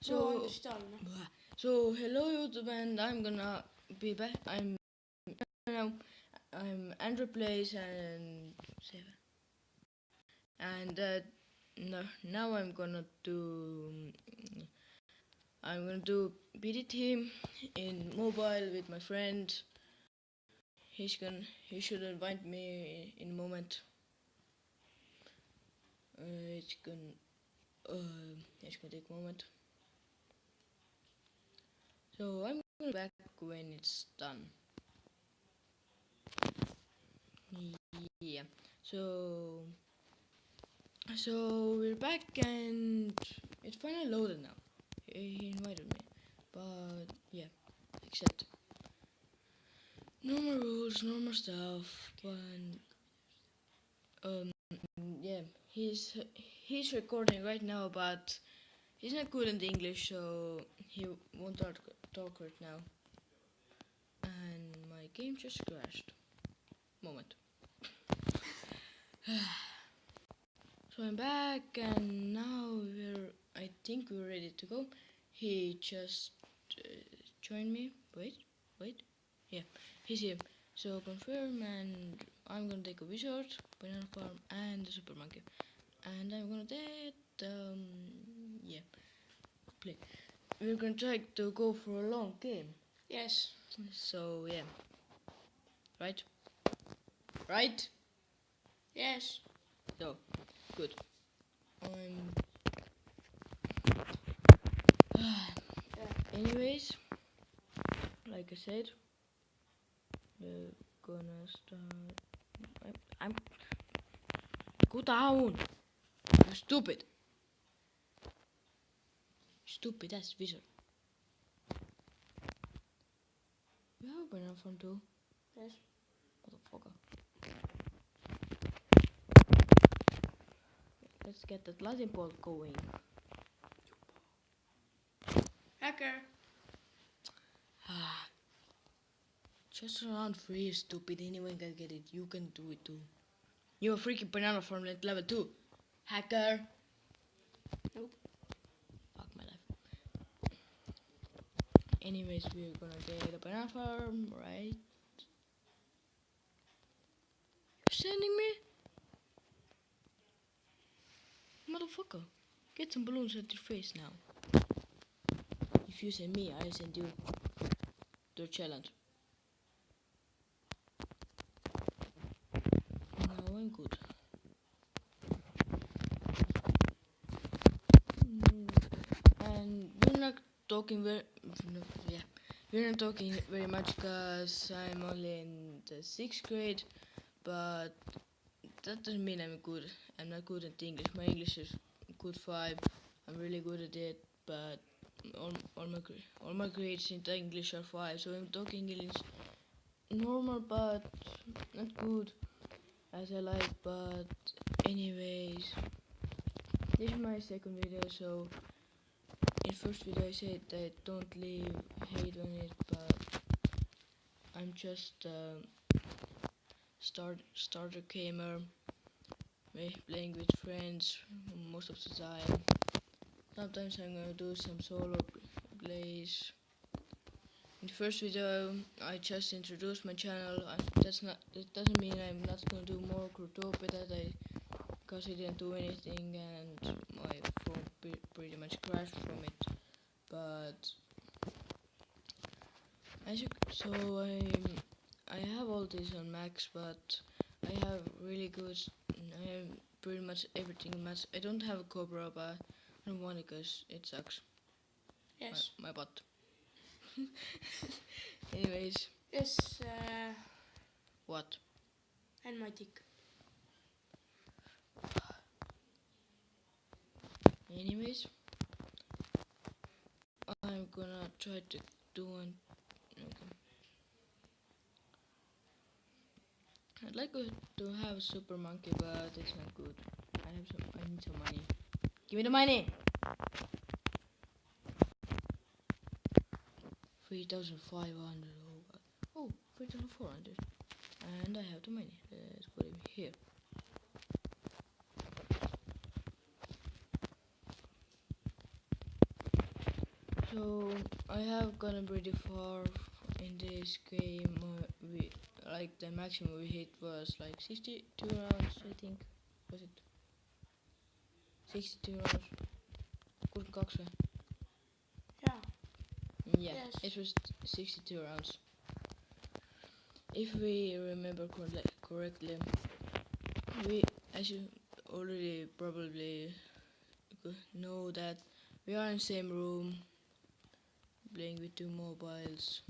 So, Understand. hello YouTube, and I'm gonna be back. Now, I'm Andrew Plays and Seven, and no, now I'm gonna do BDT in mobile with my friend. He should invite me in a moment. It's gonna take a moment. So I'm gonna be back when it's done. Yeah. So we're back and it's finally loaded now. He invited me, but yeah, accept. Normal rules, normal stuff, but yeah, he's recording right now, but he's not good in the English, so he won't talk right now. And my game just crashed. Moment. So I'm back, and now I think we're ready to go. He just joined me. Wait. Yeah, he's here. So confirm, and I'm gonna take a wizard, banana farm, and the super monkey. And I'm gonna yeah, play. We're gonna try to go for a long game. Yes. So yeah. Right? Yes. So, good. Anyways, like I said, we're gonna start. I'm. Go down! You stupid! Stupid ass wizard. You have a banana farm too? Yes. Motherfucker. Let's get that lightning bolt going. Hacker. Just around free, stupid. Anyone can get it. You can do it too. You're a freaking banana farm at level 2. Hacker. Nope. Fuck my life. Anyways, we're gonna get a banana farm, right? You're sending me? Motherfucker. Get some balloons at your face now. If you send me, I send you. The challenge. Now I'm good. And we're not talking we're not talking very much because I'm only in the 6th grade, but that doesn't mean I'm good. I'm not good at English. My English is good 5. I'm really good at it, but all my grades in the English are 5. So I'm talking English normal, but not good as I like. But anyways, this is my second video, so in first video I said that don't leave hate on it, but I'm just starter gamer, playing with friends most of the time. Sometimes I'm gonna do some solo plays. In the first video I just introduced my channel. That doesn't mean I'm not gonna do more Growtopia because I didn't do anything and my phone pretty much crashed from it. But I have all this on max, but I have I have pretty much everything on max. I don't have a Cobra, but I don't want it because it sucks. Yes. My butt. Anyways. Yes. What? And my dick. Anyways, I'm gonna try to do one. Okay. I'd like to have a super monkey, but it's not good. I need some money. Give me the money. 3,500. Oh, 3,400. And I have the money. Let's put it here. So I have gotten pretty far in this game. We like the maximum we hit was like 62 rounds, I think. Was it 62 rounds? 62 või? Yeah. Yeah, Yes. it was 62 rounds. If we remember correctly, we, as you already probably know, that we are in the same room, playing with two mobiles.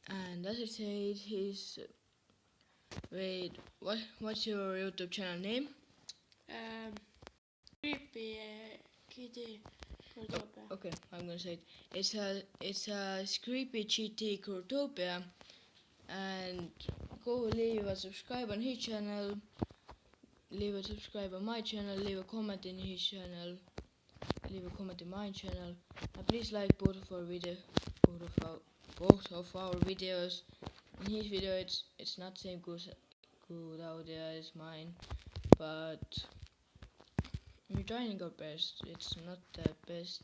And as I said, he's... Wait, what's your YouTube channel name? Creepy kitty Cortopia. Okay, I'm gonna say it. It's a Creepy GT Cortopia, and go leave a subscribe on his channel, leave a subscribe on my channel, leave a comment in his channel, leave a comment in my channel, and please like both of our videos. In his video, it's not same good audio as mine, but we're trying our best. It's not the best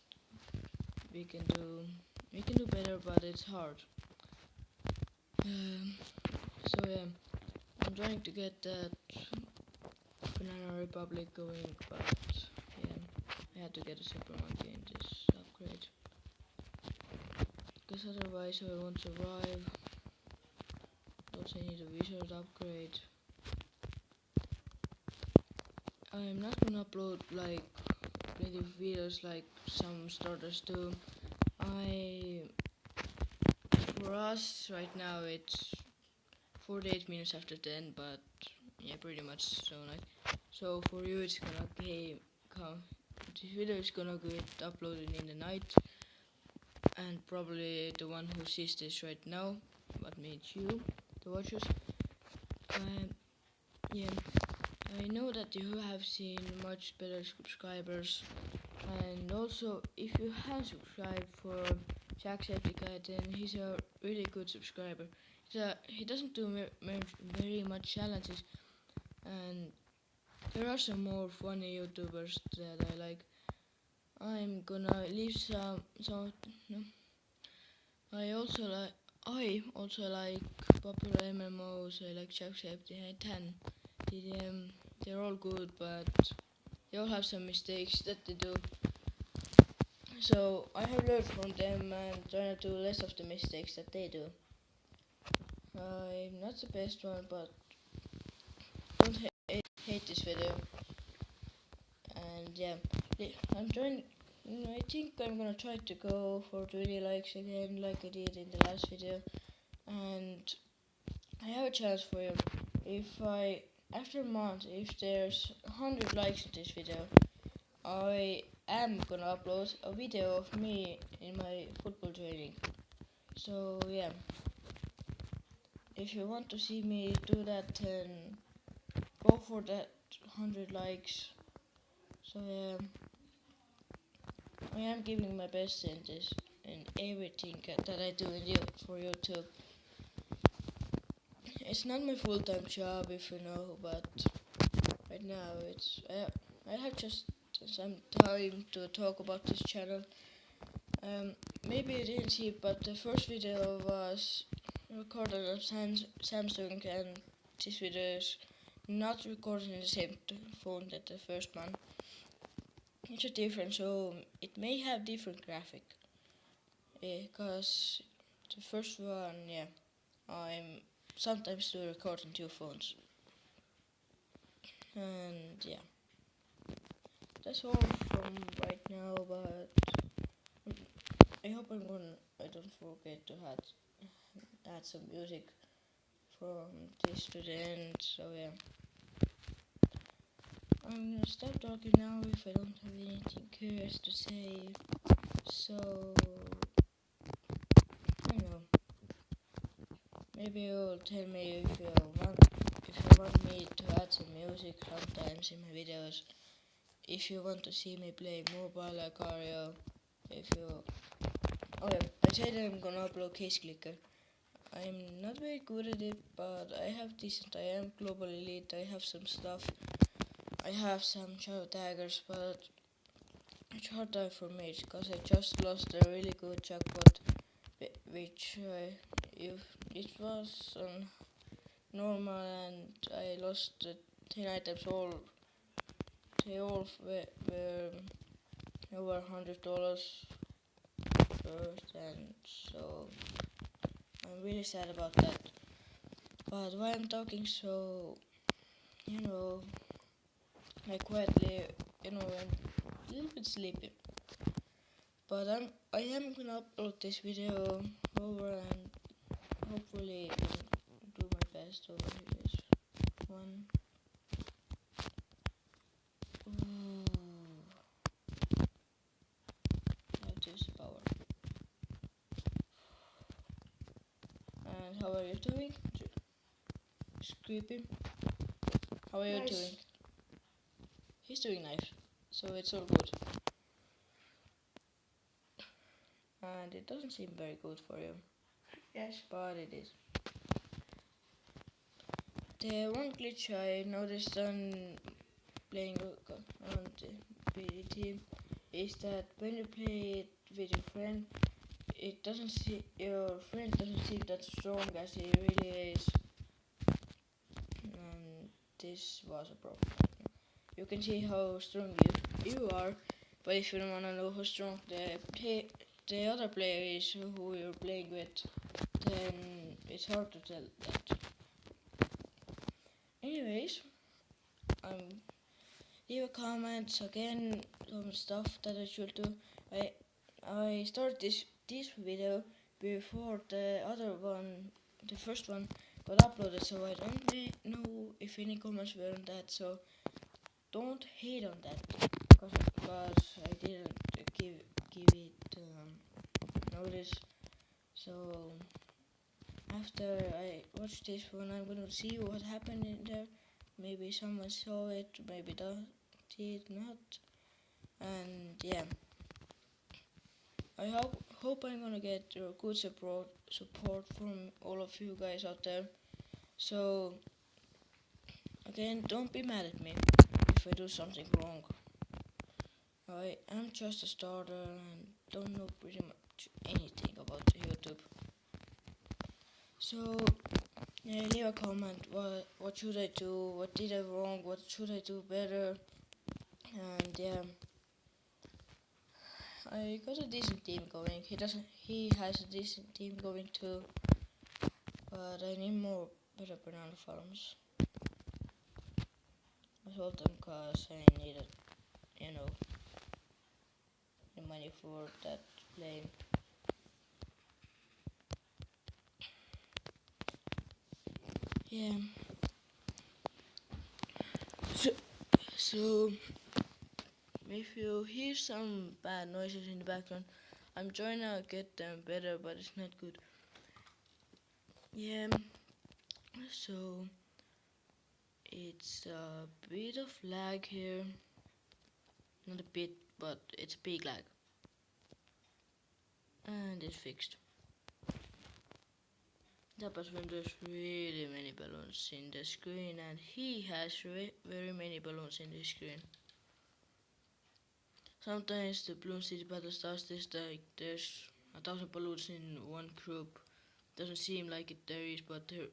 we can do. We can do better, but it's hard. So yeah, I'm trying to get that Banana Republic going, but yeah, I had to get a Super Monkey in this upgrade, because otherwise I won't survive. Also need a wizard upgrade. I'm not gonna upload like plenty of videos like some starters do. For us right now it's 48 minutes after 10, but yeah, pretty much so night. So for you it's gonna this video is gonna get uploaded in the night, and probably the one who sees this right now, but me, it's you, the watchers. Yeah, I know that you have seen much better subscribers, and also if you have subscribed for Jacksepticeye, then he's a really good subscriber. He doesn't do very much challenges, and there are some more funny YouTubers that I like. I'm gonna leave some. No. I also like popular MMOs. I like Jacksepticeye 10. They're all good, but they all have some mistakes that they do. So I have learned from them and try to do less of the mistakes that they do. I'm not the best one, but don't hate this video. And yeah, I'm trying. I think I'm gonna try to go for 20 likes again, like I did in the last video. And I have a chance for you. After a month, if there's 100 likes in this video, I am gonna upload a video of me in my football training. So yeah, if you want to see me do that, then go for that 100 likes. So yeah, I am giving my best in this, in everything that I do for YouTube. It's not my full-time job, if you know, but right now I have just some time to talk about this channel. Maybe you didn't see, but the first video was recorded on Samsung, and this video is not recorded in the same phone that the first one. It's a different, so it may have different graphic. Because the first one, yeah, I'm sometimes do record on two phones. And yeah, that's all from right now, but I hope I don't forget to add some music from this to the end. So yeah, I'm gonna stop talking now if I don't have anything curious to say. So I don't know. Maybe you'll tell me if you want me to add some music sometimes in my videos. If you want to see me play mobile like Ario. I said I'm gonna upload Case Clicker. I'm not very good at it, but I have decent. I am global elite. I have some stuff. I have some shadow daggers, but it's hard time for me because I just lost a really good jackpot, which if it was normal and I lost the 10 items all. They all were over $100 first, and so I'm really sad about that. But while I'm talking, so I quietly, I'm a little bit sleepy. But I am gonna upload this video over and hopefully do my best over this one. I have to use the power. And how are you doing? It's creepy. How are you Nice. doing? He's doing nice, so it's all good. And it doesn't seem very good for you, Yes. but it is. The one glitch I noticed on playing on the BDT is that when you play it with your friend, your friend doesn't seem that strong as he really is, and this was a problem. You can see how strong you are, but if you don't wanna know how strong the other player is who you're playing with, then it's hard to tell that. Anyways, leave a comment again, some stuff that I should do. I started this video before the first one got uploaded, so I don't know if any comments were on that. So don't hate on that, because I didn't give it notice. So after I watch this one, I'm gonna see what happened in there. Maybe someone saw it, maybe did not. And yeah, I hope I'm gonna get good support from all of you guys out there. So again, don't be mad at me if I do something wrong. I am just a starter and don't know pretty much anything about YouTube. So yeah, leave a comment. What should I do? What did I wrong? What should I do better? And yeah, I got a decent team going. He has a decent team going too. But I need more better banana farms. I sold them cause I needed, the money for that plane. Yeah. So if you hear some bad noises in the background, I'm trying to get them better, but it's not good. Yeah. So it's a bit of lag here. Not a bit, but it's a big lag. And it's fixed. That was when there's really many balloons in the screen, and he has very many balloons in the screen. Sometimes the Bloom City Battle Stars is like there's 1,000 balloons in one group. Doesn't seem like it there is, but there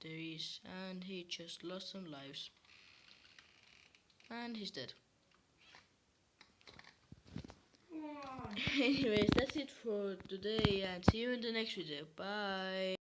is, and he just lost some lives. And he's dead. Anyways, that's it for today, and see you in the next video. Bye.